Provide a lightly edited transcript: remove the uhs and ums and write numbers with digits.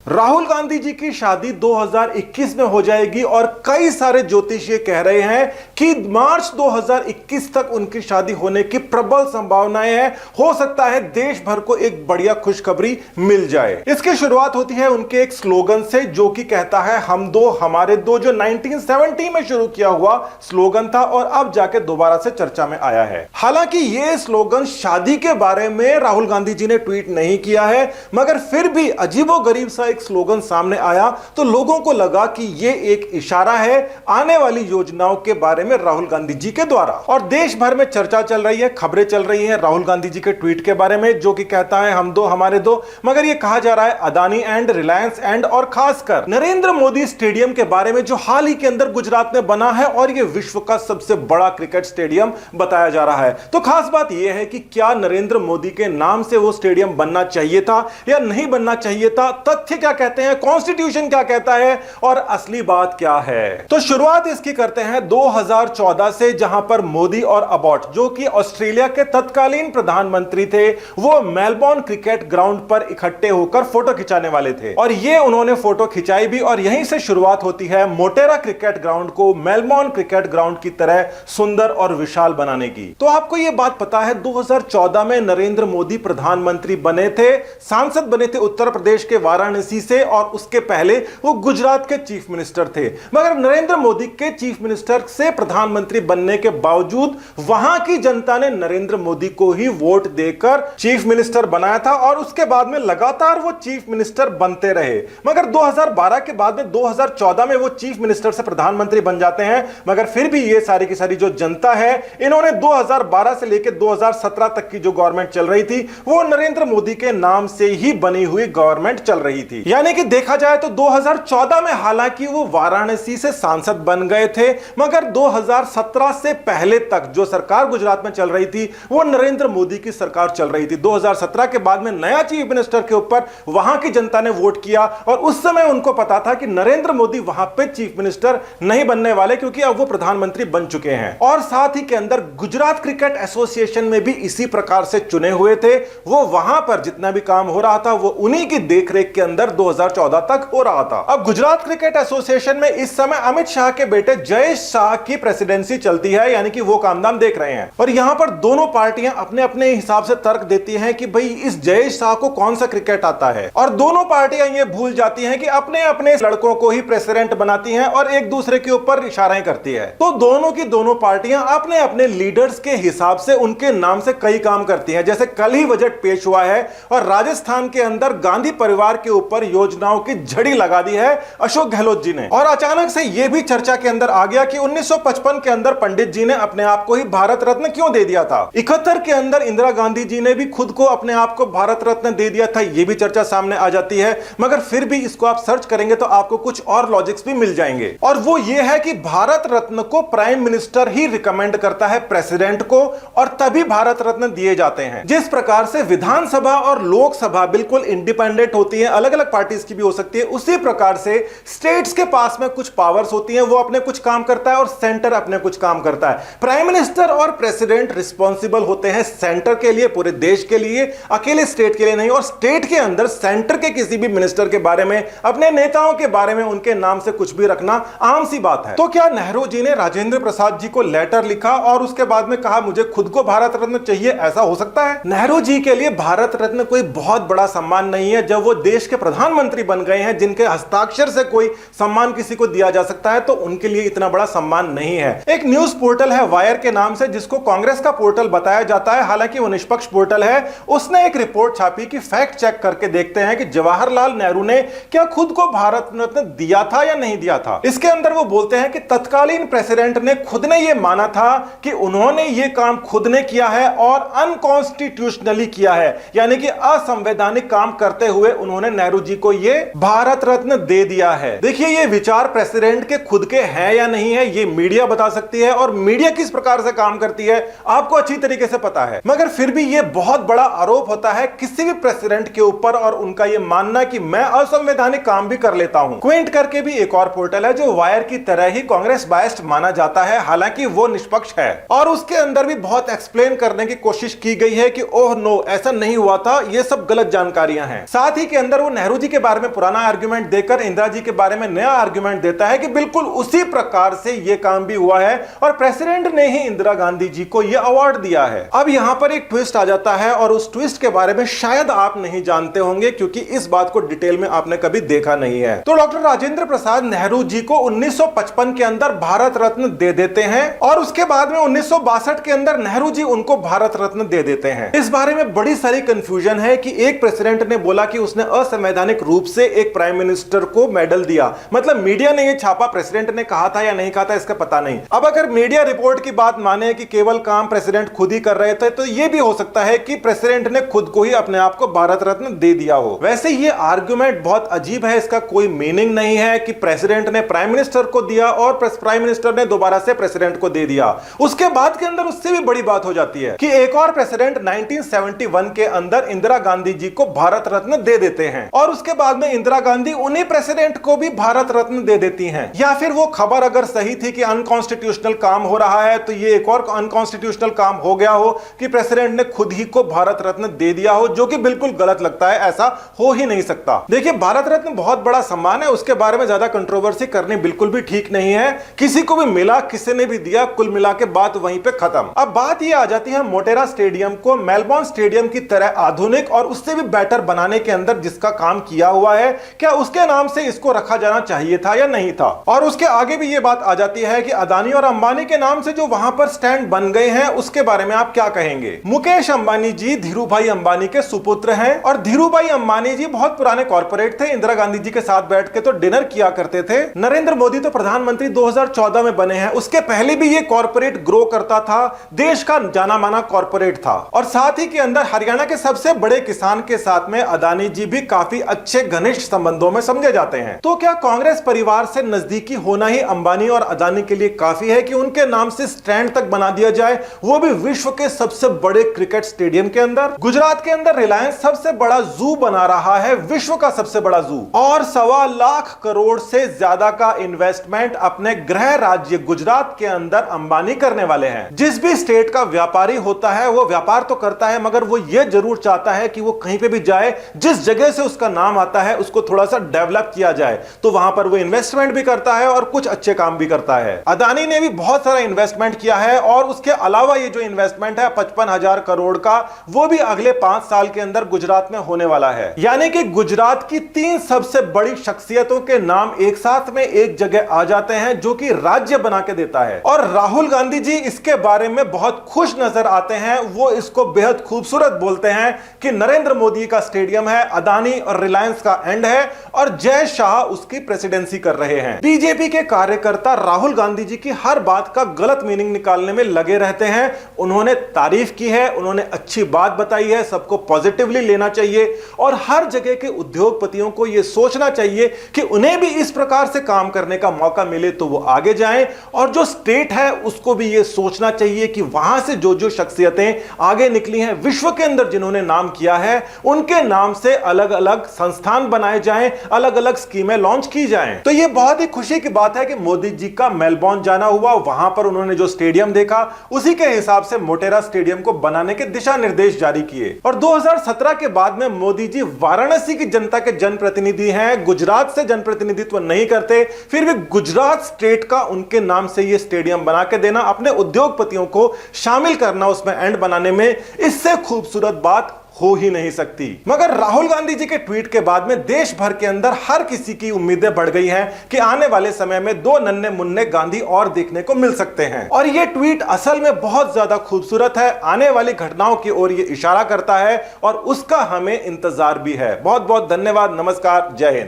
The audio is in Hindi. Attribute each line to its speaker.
Speaker 1: राहुल गांधी जी की शादी 2021 में हो जाएगी और कई सारे ज्योतिषी कह रहे हैं कि मार्च 2021 तक उनकी शादी होने की प्रबल संभावनाएं हैं। हो सकता है देश भर को एक बढ़िया खुशखबरी मिल जाए। इसकी शुरुआत होती है उनके एक स्लोगन से जो कि कहता है हम दो हमारे दो, जो 1970 में शुरू किया हुआ स्लोगन था और अब जाके दोबारा से चर्चा में आया है। हालांकि यह स्लोगन शादी के बारे में राहुल गांधी जी ने ट्वीट नहीं किया है, मगर फिर भी अजीबोगरीब सा एक स्लोगन सामने आया तो लोगों को लगा कि यह एक इशारा है आने वाली योजनाओं के बारे में राहुल गांधी जी के द्वारा। और देश भर में चर्चा चल रही है, खबरें चल रही हैं राहुल गांधी जी के ट्वीट के बारे में जो कि कहता है हम दो हमारे दो, मगर यह कहा जा रहा है अदानी एंड, रिलायंस एंड और खासकर नरेंद्र मोदी स्टेडियम के बारे में जो हाल ही के अंदर गुजरात में बना है और यह विश्व का सबसे बड़ा क्रिकेट स्टेडियम बताया जा रहा है। तो खास बात यह है कि क्या नरेंद्र मोदी के नाम से वो स्टेडियम बनना चाहिए था या नहीं बनना चाहिए था, तथ्य क्या कहते हैं, कॉन्स्टिट्यूशन क्या कहता है और असली बात क्या है। तो शुरुआत इसकी करते हैं 2014 से, जहां पर मोदी और अबॉट जो कि ऑस्ट्रेलिया के तत्कालीन प्रधानमंत्री थे वो मेलबोर्न क्रिकेट ग्राउंड पर इकट्ठे होकर फोटो खिंचाने वाले थे और ये उन्होंने फोटो खिंचाई भी। और यहीं से शुरुआत होती है मोटेरा क्रिकेट ग्राउंड को मेलबोर्न क्रिकेट ग्राउंड की तरह सुंदर और विशाल बनाने की। तो आपको यह बात पता है 2014 में नरेंद्र मोदी प्रधानमंत्री बने थे, सांसद बने थे उत्तर प्रदेश के वाराणसी से और उसके पहले वो गुजरात के चीफ मिनिस्टर थे। मगर नरेंद्र मोदी के चीफ मिनिस्टर से प्रधानमंत्री बनने के बावजूद वहां की जनता ने नरेंद्र मोदी को ही वोट देकर चीफ मिनिस्टर बनाया था और उसके बाद में लगातार वो चीफ मिनिस्टर बनते रहे। मगर 2012 के बाद में 2014 में वो चीफ मिनिस्टर से प्रधानमंत्री बन जाते हैं, मगर फिर भी ये सारी की सारी जो जनता है इन्होंने 2012 से लेकर 2017 तक की जो गवर्नमेंट चल रही थी वो नरेंद्र मोदी के नाम से ही बनी हुई गवर्नमेंट चल रही थी। यानी कि देखा जाए तो 2014 में हालांकि वो वाराणसी से सांसद बन गए थे, मगर 2017 से पहले तक जो सरकार गुजरात में चल रही थी वो नरेंद्र मोदी की सरकार चल रही थी। 2017 के बाद में नया चीफ मिनिस्टर के ऊपर वहां की जनता ने वोट किया और उस समय उनको पता था कि नरेंद्र मोदी वहां पे चीफ मिनिस्टर नहीं बनने वाले क्योंकि अब वो प्रधानमंत्री बन चुके हैं। और साथ ही के अंदर गुजरात क्रिकेट एसोसिएशन में भी इसी प्रकार से चुने हुए थे। वो वहां पर जितना भी काम हो रहा था वो उन्हीं की देखरेख के अंदर 2014 तक हो रहा था। अब गुजरात क्रिकेट एसोसिएशन में इस समय अमित शाह के बेटे जयेश शाह की प्रेसिडेंसी चलती है, यानी कि वो काम दाम देख रहे हैं। और यहां पर दोनों पार्टियां अपने अपने हिसाब से तर्क देती हैं कि भाई इस जयेश शाह को कौन सा क्रिकेट आता है, और दोनों पार्टियां ये भूल जाती हैं कि अपने अपने लड़कों को ही प्रेसिडेंट बनाती हैं और एक दूसरे के ऊपर इशाराएं करती है। तो दोनों की दोनों पार्टियां अपने अपने लीडर्स के हिसाब से उनके नाम से कई काम करती हैं। जैसे कल ही बजट पेश हुआ है और राजस्थान के अंदर गांधी परिवार के ऊपर योजनाओं की झड़ी लगा दी है अशोक गहलोत जी ने। और अचानक से यह भी चर्चा के अंदर आ गया कि 1955 के अंदर पंडित जी ने अपने आप को ही भारत रत्न क्यों दे दिया था। 71 के अंदर इंदिरा गांधी जी ने भी खुद को अपने आप को भारत रत्न दे दिया था, यह भी चर्चा सामने आ जाती है। मगर फिर भी इसको आप सर्च करेंगे तो आपको कुछ और लॉजिक्स भी मिल जाएंगे और वो ये है कि भारत रत्न को प्राइम मिनिस्टर ही रिकमेंड करता है प्रेसिडेंट को और तभी भारत रत्न दिए जाते हैं। जिस प्रकार से विधानसभा और लोकसभा बिल्कुल इंडिपेंडेंट होती है, अलग अलग पार्टीज की भी हो सकती है, उसी प्रकार से स्टेट्स के पास में कुछ पावर्स होती हैं, वो अपने कुछ काम करता है और सेंटर अपने कुछ काम करता है। प्राइम मिनिस्टर और प्रेसिडेंट रिस्पॉन्सिबल होते हैं सेंटर के लिए, पूरे देश के लिए, अकेले स्टेट के लिए नहीं। और स्टेट के अंदर सेंटर के किसी भी मिनिस्टर के बारे में, अपने नेताओं के बारे में उनके नाम से कुछ भी रखना आम सी बात है। तो क्या नेहरू जी ने राजेंद्र प्रसाद जी को लेटर लिखा और उसके बाद में कहा मुझे खुद को भारत रत्न चाहिए, ऐसा हो सकता है? नेहरू जी के लिए भारत रत्न कोई बहुत बड़ा सम्मान नहीं है। जब वो देश के प्रधानमंत्री बन गए हैं, जिनके हस्ताक्षर से कोई सम्मान किसी को दिया जा सकता है, तो उनके लिए इतना बड़ा सम्मान नहीं है। एक न्यूज पोर्टल है वायर के नाम से, जिसको कांग्रेस का पोर्टल बताया जाता है, हालांकि वो निष्पक्ष पोर्टल है। उसने एक रिपोर्ट छापी कि फैक्ट चेक करके देखते हैं कि जवाहरलाल नेहरू ने क्या खुद को भारत रत्न दिया था या नहीं दिया था। इसके अंदर वो बोलते हैं कि तत्कालीन प्रेसिडेंट ने खुद ने यह माना था कि उन्होंने ये काम खुद ने किया है और अनकॉन्स्टिट्यूशनली किया है, यानी कि असंवैधानिक काम करते हुए उन्होंने नेहरू जी को यह भारत रत्न दे दिया है। देखिए ये विचार प्रेसिडेंट के खुद के हैं या नहीं है ये मीडिया बता सकती है और मीडिया किस प्रकार से काम करती है आपको अच्छी तरीके से पता है। मगर फिर भी यह बहुत बड़ा आरोप होता है किसी भी प्रेसिडेंट के ऊपर और उनका यह मानना कि मैं असंवैधानिक काम भी कर लेता हूं। क्विंट करके भी एक और पोर्टल है जो वायर की तरह ही कांग्रेस बायस्ड माना जाता है, हालांकि वो निष्पक्ष है और उसके अंदर भी बहुत एक्सप्लेन करने की कोशिश की गई है कि ओह नो ऐसा नहीं हुआ था, ये सब गलत जानकारियां हैं। साथ ही के अंदर वो नेहरू जी के बारे में पुराना आर्ग्यूमेंट देकर इंदिरा जी के बारे में नया आर्ग्यूमेंट देता है कि बिल्कुल उसी प्रकार से यह काम भी हुआ है और प्रेसिडेंट ने ही इंदिरा गांधी जी को यह अवार्ड दिया है। अब यहां पर एक ट्विस्ट आ जाता है और उस ट्विस्ट के बारे में शायद आप नहीं जानते होंगे क्योंकि इस बात को डिटेल में आपने कभी देखा नहीं है। तो डॉक्टर राजेंद्र प्रसाद नेहरू जी को 1955 के अंदर भारत रत्न दे देते हैं और उसके बाद में 1962 के अंदर नेहरू जी उनको भारत रत्न दे देते हैं। इस बारे में बड़ी सारी कंफ्यूजन है कि एक प्रेसिडेंट ने बोला कि उसने असंवैधानिक रूप से एक प्राइम मिनिस्टर को मेडल दिया, मतलब मीडिया ने यह छापा, प्रेसिडेंट ने कहा था या नहीं कहा था इसका पता नहीं। अब अगर मीडिया रिपोर्ट की बात माने कि केवल काम प्रेसिडेंट खुद ही कर रहे थे तो यह भी हो सकता है कि प्रेसिडेंट ने खुद को ही अपने आप को भारत रत्न दे दिया हो। वैसे ये आर्गुमेंट बहुत अजीब है, इसका कोई मीनिंग नहीं है कि प्रेसिडेंट ने प्राइम मिनिस्टर को दिया और प्राइम मिनिस्टर ने दोबारा से प्रेसिडेंट को दे दिया। उसके बाद के अंदर उससे भी बड़ी बात हो जाती है कि एक और प्रेसिडेंट 1971 के अंदर इंदिरा गांधी जी को भारत रत्न दे देते हैं और उसके बाद में इंदिरा गांधी उन्हीं प्रेसिडेंट को भी भारत रत्न दे देती हैं। या फिर वो खबर अगर सही थी कि अनकॉन्स्टिट्यूशनल काम हो रहा है तो ये एक और अनकॉन्स्टिट्यूशनल काम हो गया हो कि प्रेसिडेंट ने खुद ही को भारत रत्न दे दिया हो, जो कि बिल्कुल गलत लगता है, ऐसा हो ही नहीं सकता। देखिए भारत रत्न बहुत बड़ा सम्मान है, उसके बारे में ज्यादा कंट्रोवर्सी करनी बिल्कुल भी ठीक नहीं है। किसी को भी मिला, किसी ने भी दिया, कुल मिला के बात वहीं पे खत्म। अब बात यह आ जाती है मोटेरा स्टेडियम को मेलबोर्न स्टेडियम की तरह आधुनिक और उससे भी बेटर बनाने के अंदर जिसका काम किया हुआ है, क्या उसके नाम से इसको रखा जाना चाहिए था या नहीं था। और उसके आगे भी यह बात आ जाती है कि अदानी और अंबानी के नाम से जो वहां पर स्टैंड बन गए हैं उसके बारे में आप क्या कहेंगे। मुकेश अंबानी जी धीरू भाई अंबानी के सुपुत्र हैं और धीरू भाई अंबानी जी बहुत पुराने कॉर्पोरेट थे, इंदिरा गांधी जी के साथ बैठ के तो डिनर किया करते थे। नरेंद्र मोदी तो प्रधानमंत्री 2014 में बने हैं, उसके पहले भी ये कॉर्पोरेट ग्रो करता था, देश का जाना माना कॉर्पोरेट था। और साथ ही के अंदर हरियाणा के सबसे बड़े किसान के साथ में अदानी जी भी काफी अच्छे घनिष्ठ संबंधों में समझे जाते हैं। तो क्या कांग्रेस परिवार से नजदीकी होना ही अंबानी और अदानी के लिए काफी है कि उनके नाम से स्टैंड तक बना दिया जाए, वो भी विश्व के सबसे बड़े क्रिकेट स्टेडियम के अंदर। गुजरात के अंदर रिलायंस सबसे बड़ा जू बना रहा है, विश्व का सबसे बड़ा जू, और 1.25 लाख करोड़ से ज्यादा का इन्वेस्टमेंट अपने गृह राज्य गुजरात के अंदर अंबानी करने वाले हैं। जिस भी स्टेट का व्यापारी होता है वो व्यापार तो करता है मगर वो ये जरूर चाहता है कि वो कहीं पे भी जाए, जिस जगह से उसका नाम आता है उसको थोड़ा सा डेवलप किया जाए, तो वहां पर वो इन्वेस्टमेंट भी करता है और कुछ अच्छे काम भी करता है। अदानी ने भी बहुत सारा इन्वेस्टमेंट किया है और उसके अलावा ये जो इन्वेस्टमेंट है 55,000 करोड़ का, वो भी अगले 5 साल के अंदर गुजरात में होने वाला है। यानी कि गुजरात की 3 सबसे बड़ी शख्सियतों के नाम एक साथ में एक जगह आ जाते हैं, जो कि राज्य बना के देता है। और राहुल गांधी जी इसके बारे में बहुत खुश नजर आते हैं, वो इसको बेहद खूबसूरत बोलते हैं कि नरेंद्र मोदी का स्टेडियम है, अदानी और रिलायंस का एंड है और जय शाह उसकी प्रेसिडेंसी कर रहे हैं। बीजेपी के कार्यकर्ता राहुल गांधी जी की हर बात का गलत मीनिंग निकालने में लगे रहते हैं। उन्होंने तारीफ की है, उन्होंने अच्छी बात बताई है, सबको पॉजिटिवली लेना चाहिए और हर जगह के उद्योगपतियों को यह सोचना चाहिए कि उन्हें भी इस प्रकार से काम करने का मौका मिले तो वो आगे जाएं। और जो स्टेट है उसको भी यह सोचना चाहिए कि वहां से जो जो शख्सियतें आगे निकली हैं विश्व के अंदर, जिन्होंने नाम किया है, उनके नाम से अलग अलग संस्थान बनाए जाएं, अलग अलग स्कीमें लॉन्च की जाएं। तो यह बहुत ही खुशी की बात है कि मोदी जी का मेलबोर्न जाना हुआ, वहां पर उन्होंने जो स्टेडियम देखा उसी के हिसाब से मोटेरा स्टेडियम को बनाने के दिशा निर्देश जारी किए। और 2017 के बाद में मोदी जी वाराणसी की जनता के जनप्रतिनिधि हैं, गुजरात से जनप्रतिनिधित्व नहीं करते, फिर भी गुजरात स्टेट का उनके नाम से यह स्टेडियम बना के देना, अपने उद्योगपतियों को शामिल करना उसमें एंड बनाने में, इससे खूबसूरत बात हो ही नहीं सकती। मगर राहुल गांधी जी के ट्वीट के बाद में देश भर के अंदर हर किसी की उम्मीदें बढ़ गई हैं कि आने वाले समय में 2 नन्हे मुन्ने गांधी और देखने को मिल सकते हैं। और यह ट्वीट असल में बहुत ज्यादा खूबसूरत है, आने वाली घटनाओं की ओर यह इशारा करता है और उसका हमें इंतजार भी है। बहुत बहुत धन्यवाद, नमस्कार, जय हिंद।